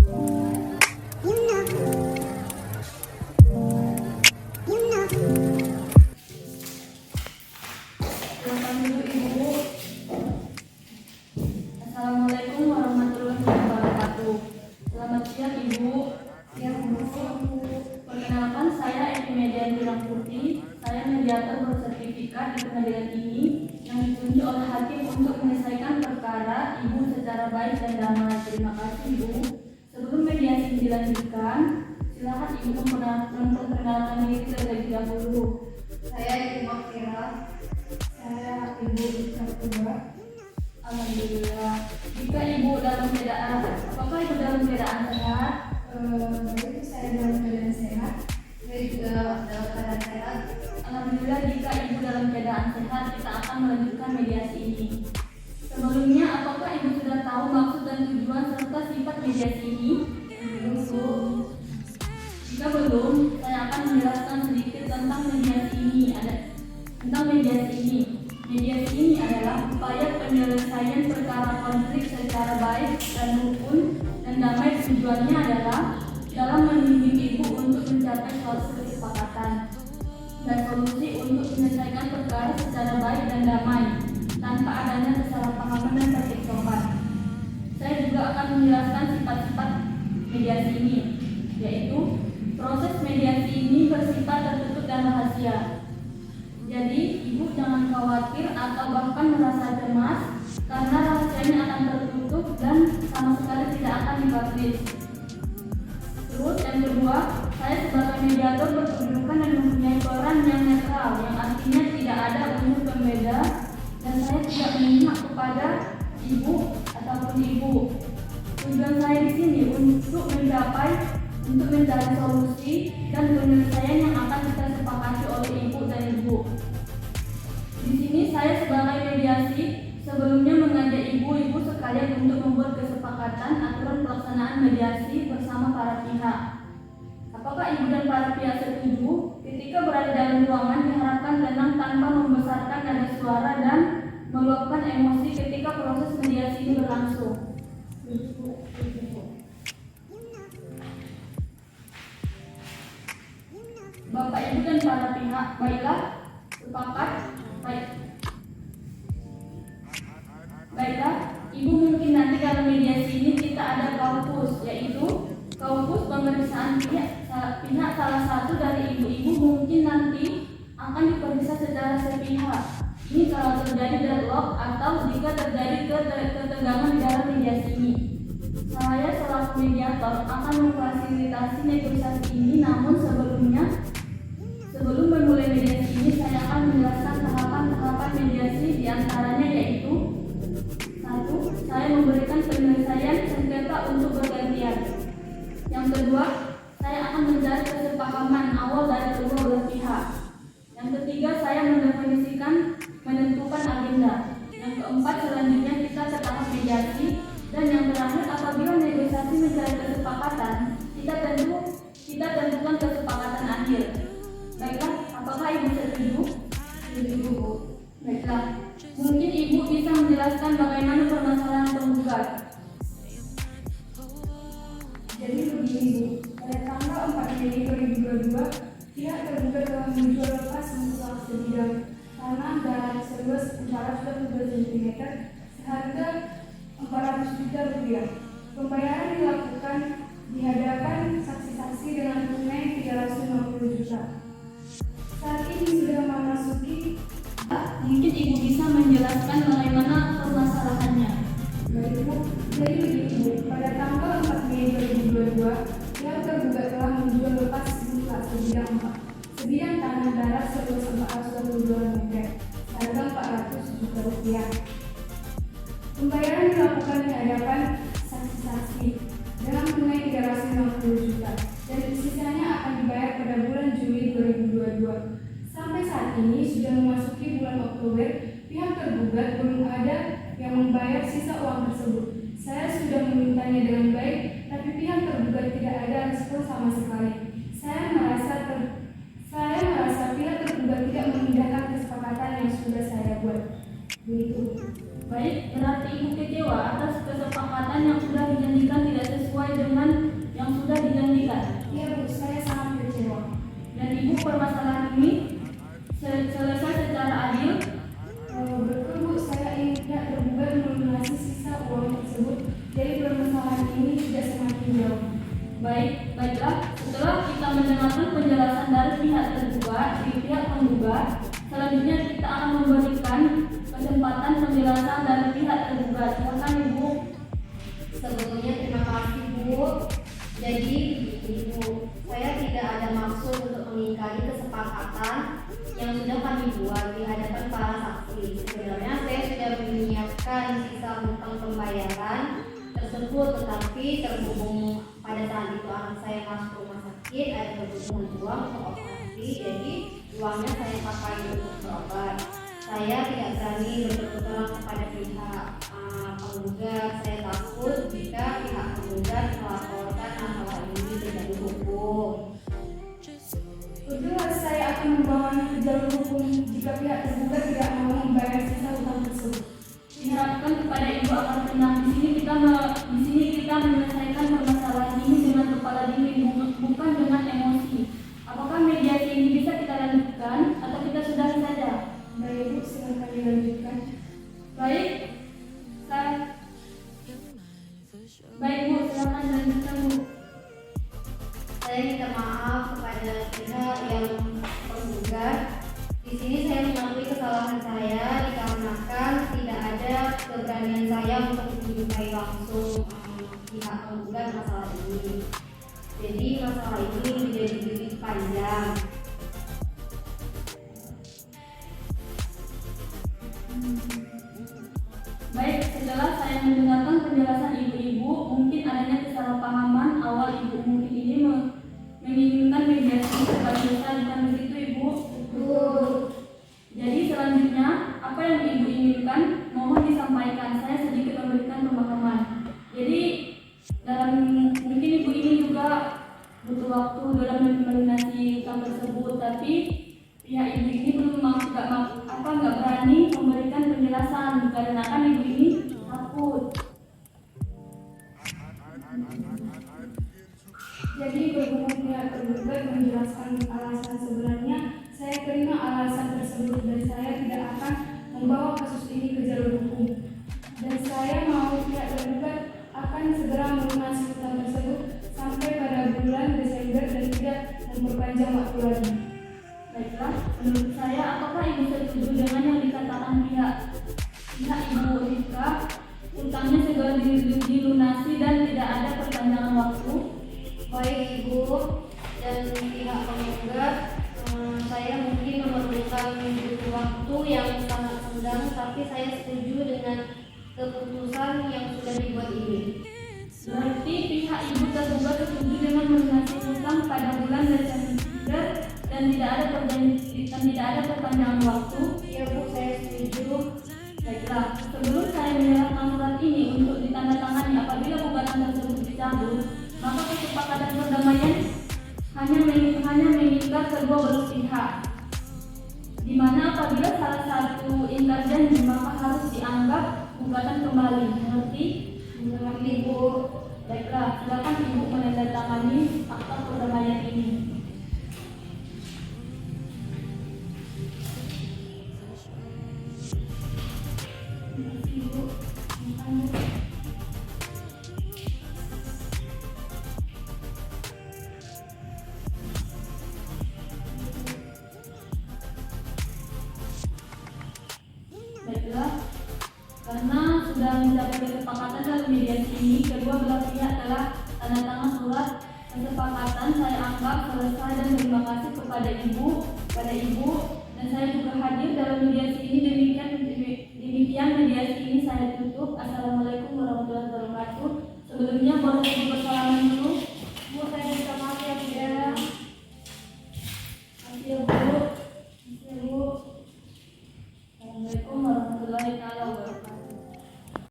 Assalamualaikum warahmatullahi wabarakatuh. Selamat siang Ibu. Siang Bu. Perkenalkan, saya Epimedian Bilang Putih. Saya mediator bersertifikat di pengadilan ini yang ditunjuk oleh hakim untuk menyelesaikan perkara Ibu secara baik dan damai. Terima kasih Ibu. Sebelum mediasi dilanjutkan, silakan Ibu memperkenalkan diri terlebih dahulu. Saya Ibu Makira. Saya Ibu Sakura. Alhamdulillah. Jika Ibu dalam keadaan, apakah Ibu dalam keadaan sehat? Baik, saya dalam keadaan sehat. Saya juga dalam keadaan sehat. Alhamdulillah, jika Ibu dalam keadaan sehat, kita akan melanjutkan mediasi ini. Sebelumnya, apakah Ibu sudah tahu maksud dan tujuan serta sifat mediasi ini? Belum Bu. Jika belum, saya akan menjelaskan sedikit tentang mediasi ini. Mediasi ini adalah upaya penyelesaian perkara konflik secara baik dan rukun dan damai. Tujuannya adalah dalam membimbing Ibu untuk mencapai suatu kesepakatan dan solusi untuk menyelesaikan perkara secara baik dan damai tanpa adanya kesalahpahaman dan pertikaian. Saya juga akan menjelaskan sifat-sifat mediasi ini, yaitu proses mediasi ini bersifat tertutup dan rahasia. Jadi, Ibu jangan khawatir atau bahkan merasa cemas karena rahasianya akan tertutup dan sama sekali tidak akan dipublish. Terus yang kedua, saya sebagai mediator berkedudukan dan mempunyai peran yang netral, yang artinya tidak ada unsur pembeda dan saya tidak memihak kepada Ibu ataupun Ibu. Tujuan saya di sini untuk mencari solusi dan penyelesaian yang akan kita sepakati oleh Ibu dan Ibu. Di sini saya sebagai mediasi sebelumnya mengajak ibu-ibu sekalian untuk membuat kesepakatan aturan pelaksanaan mediasi bersama para pihak. Apakah Ibu dan para pihak setuju? Ketika berada dalam ruangan diharapkan tenang tanpa membesarkan nada suara dan meluapkan emosi ketika proses mediasi ini berlangsung. Bapak, Ibu dan para pihak, baiklah, sepakat? Baiklah, Ibu, mungkin nanti dalam mediasi ini kita ada kaukus, yaitu kaukus pemeriksaan pihak salah satu dari ibu-ibu mungkin nanti akan diperiksa secara sepihak. Ini kalau terjadi deadlock atau jika terjadi ketegangan di dalam mediasi ini. Saya selaku mediator akan memfasilitasi negosiasi ini, namun sebelum memulai mediasi ini saya akan menjelaskan tahapan-tahapan mediasi, diantaranya yaitu: 1. Saya memberikan penyelesaian sengketa untuk bergantian. Yang kedua, saya akan mencari kesepahaman awal dari kedua belah pihak. Yang ketiga, saya menentukan agenda. Yang keempat, selanjutnya kita ke tahap mediasi. Dan yang terakhir, apabila negosiasi mencari kesepakatan, kita tentukan kesepakatan akhir. Baiklah, apakah Ibu setuju? Setuju Bu. Baiklah, mungkin Ibu bisa menjelaskan bagaimana permasalahan penggugat. Jadi begini Bu, pada tanggal 4 Mei 2022, pihak tergugat telah menjual lepas untuk sebidang tanah dan seluas 412 cm seharga 400 juta rupiah. Pembayaran dilakukan di hadapan saksi-saksi dengan tunai 350 juta. Saat ini sudah memasuki. Mungkin Ibu bisa menjelaskan bagaimana permasalahannya. Baik Bu, jadi begini Bu, pada tanggal 4 Mei 2022, pihak tergugat telah menjual lepas sebidang tanah darat seluas 422 meter, harga 400 juta rupiah. Pembayaran dilakukan di hadapan saksi-saksi dengan tunai 350 juta dan sisanya akan dibayar pada bulan Juli 2022. Sampai saat ini sudah memasuki bulan Oktober, pihak tergugat belum ada yang membayar sisa uang tersebut. Saya sudah memintanya dengan baik, tapi pihak tergugat tidak ada respon sama sekali. Saya merasa pihak tergugat tidak memindahkan kesepakatan yang sudah saya buat. Begitu. Baik, berarti Ibu kecewa atas kesepakatan yang sudah dijanjikan tidak sesuai dengan Baiklah, setelah kita mendengarkan penjelasan dari pihak tergugat, pihak penggugat, selanjutnya kita akan memberikan kesempatan penjelasan dari pihak tergugat. Silakan Ibu. Sebelumnya terima kasih Bu. Jadi Ibu, saya tidak ada maksud untuk mengingkari kesepakatan yang sudah kami buat di hadapan para saksi. Sebenarnya saya sudah menyiapkan sisa hutang pembayaran tersebut, tetapi terhubung pada saat itu anak saya masuk rumah sakit, ada kebutuhan uang untuk operasi, jadi uangnya saya pakai untuk berobat. Saya tidak berani berterus terang kepada pihak penggugat. Saya takut jika pihak penggugat melaporkan masalah ini ke jalur hukum. Tentu saya akan membawanya ke jalur hukum jika pihak tergugat tidak mau membayar sisa hutang tersebut. Diharapkan kepada Ibu akan tenang. Di sini kita menyelesaikan permasalahan ini dengan kepala dingin, bukan dengan emosi. Apakah mediasi ini bisa kita lanjutkan atau kita sudahi saja? Baik Ibu, silakan dilanjutkan. Baik, Bu, silakan lanjutkan Bu. Saya minta maaf kepada pihak yang penggugat. Di sini saya mengakui kesalahan saya dikarenakan tidak ada keberanian saya untuk menjumpai langsung pihak penggugat masalah ini. Jadi masalah ini menjadi lebih panjang. Baik, setelah saya mendengarkan penjelasan Ibu-Ibu, mungkin adanya kesalahpahaman awal Ibu mungkin ini menginginkan mediasi cepat selesai, bukan begitu Ibu? Betul. Jadi selanjutnya, apa yang Ibu inginkan mohon disampaikan. Saya sedikit memberikan pemahaman. Jadi mungkin Ibu ini juga butuh waktu dalam melunasi utang tersebut, tapi pihak Ibu ini belum nggak berani memberikan penjelasan karena Ibu ini takut. Jadi berhubung pihak tergugat menjelaskan alasan sebenarnya, saya terima alasan tersebut dan saya tidak akan membawa kasus ini ke jalur hukum. Dan saya mau pihak tergugat akan segera melunasi hutang tersebut sampai pada bulan Desember dan tidak memperpanjang waktu lagi. Baiklah, menurut saya apakah Ibu setuju dengan yang dikatakan pihak Ibu Rika, utangnya segera dilunasi dan tidak ada perpanjangan waktu? Baik Ibu dan pihak penggugat, saya mungkin memerlukan waktu yang sangat senggang, tapi saya setuju dengan keputusan yang sudah dibuat ini. Berarti pihak Ibu tergugat setuju dengan melunasi utang pada bulan Desember dan tidak ada perpanjangan waktu. Ya Bu, saya setuju. Baiklah, sebelum saya menyerahkan surat ini untuk ditandatangani apabila gugatan tersebut dicabut, maka kesepakatan perdamaian hanya mengikat kedua belah pihak. Di mana apabila salah satu ingkar janji maka harus dianggap gugatan kembali. Mengerti? Mengerti Bu. Baiklah, silakan Ibu menandatangani fakta perdamaian ini. Baiklah, karena sudah mencapai kesepakatan dalam mediasi ini, kedua belah pihak telah tanda tangan surat kesepakatan. Saya anggap selesai dan terima kasih kepada Ibu, dan saya juga hadir dalam mediasi ini. Demikian mediasi ini saya tutup. Assalamualaikum.